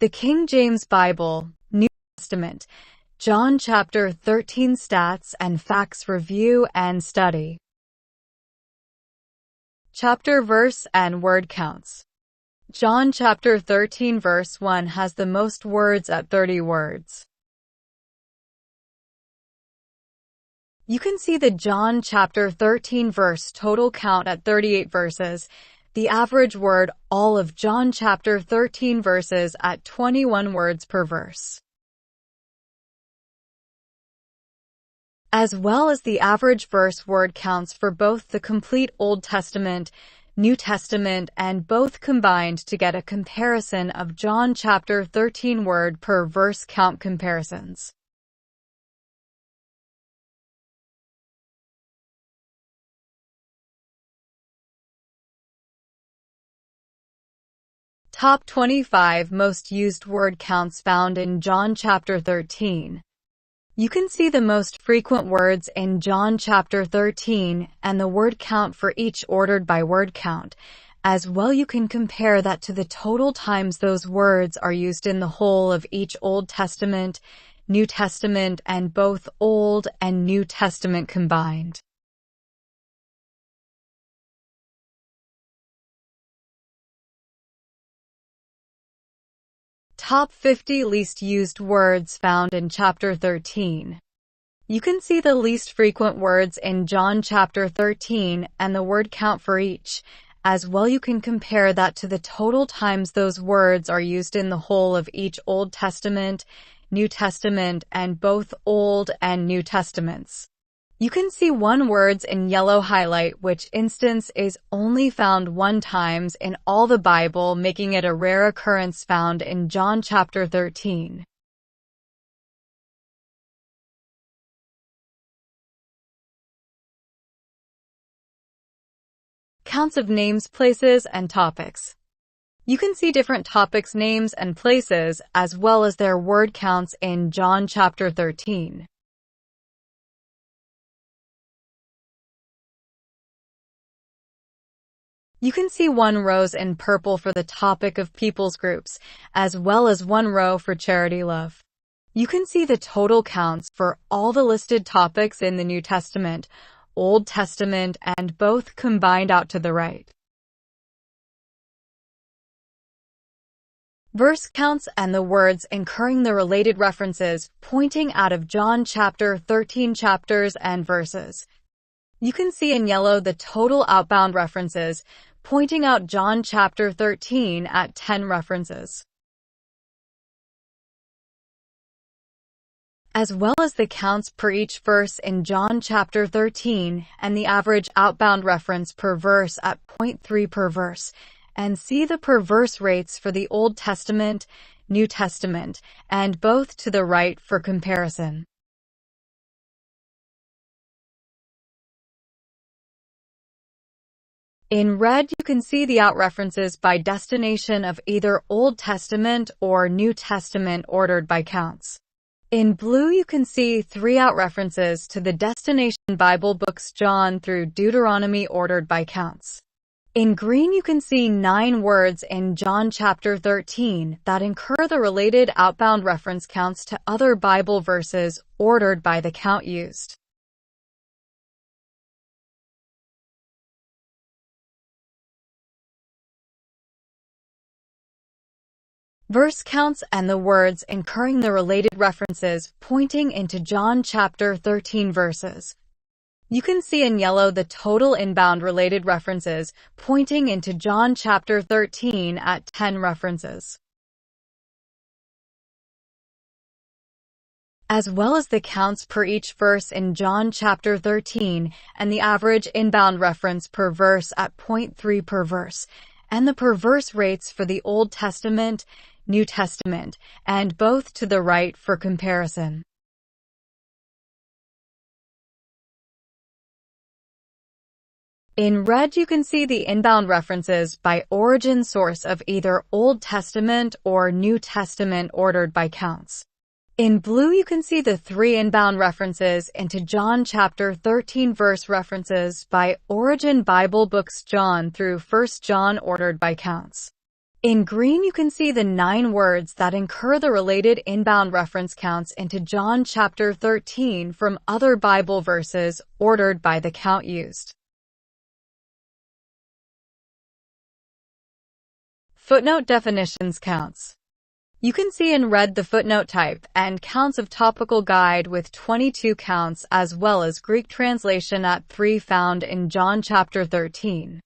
The King James Bible, New Testament, John chapter 13 Stats and Facts Review and Study. Chapter, verse, and word counts. John chapter 13 verse 1 has the most words at 30 words. You can see the John chapter 13 verse total count at 38 verses. The average word all of John chapter 13 verses at 21 words per verse. As well as the average verse word counts for both the complete Old Testament, New Testament, and both combined to get a comparison of John chapter 13 word per verse count comparisons. Top 25 most used word counts found in John chapter 13. You can see the most frequent words in John chapter 13 and the word count for each ordered by word count. As well, you can compare that to the total times those words are used in the whole of each Old Testament, New Testament, and both Old and New Testament combined. Top 50 least used words found in chapter 13. You can see the least frequent words in John chapter 13 and the word count for each. As well, you can compare that to the total times those words are used in the whole of each Old Testament, New Testament, and both Old and New Testaments. You can see one words in yellow highlight, which instance is only found one times in all the Bible, making it a rare occurrence found in John chapter 13. Counts of names, places, and topics. You can see different topics, names, and places, as well as their word counts in John chapter 13. You can see one rows in purple for the topic of people's groups, as well as one row for charity love. You can see the total counts for all the listed topics in the New Testament, Old Testament, and both combined out to the right. Verse counts and the words incurring the related references pointing out of John chapter 13 chapters and verses. You can see in yellow the total outbound references, pointing out John chapter 13 at 10 references. As well as the counts per each verse in John chapter 13 and the average outbound reference per verse at 0.3 per verse, and see the per verse rates for the Old Testament, New Testament, and both to the right for comparison. In red, you can see the out references by destination of either Old Testament or New Testament ordered by counts. In blue, you can see 3 out references to the destination Bible books John through Deuteronomy ordered by counts. In green, you can see 9 words in John chapter 13 that incur the related outbound reference counts to other Bible verses ordered by the count used. Verse counts and the words incurring the related references pointing into John chapter 13 verses. You can see in yellow the total inbound related references pointing into John chapter 13 at 10 references. As well as the counts per each verse in John chapter 13 and the average inbound reference per verse at 0.3 per verse, and the per verse rates for the Old Testament, New Testament, and both to the right for comparison. In red, you can see the inbound references by origin source of either Old Testament or New Testament ordered by counts. In blue, you can see the 3 inbound references into John chapter 13 verse references by origin Bible books John through 1 John ordered by counts. In green, you can see the 9 words that incur the related inbound reference counts into John chapter 13 from other Bible verses, ordered by the count used. Footnote definitions counts. You can see in red the footnote type and counts of topical guide with 22 counts, as well as Greek translation at 3 found in John chapter 13.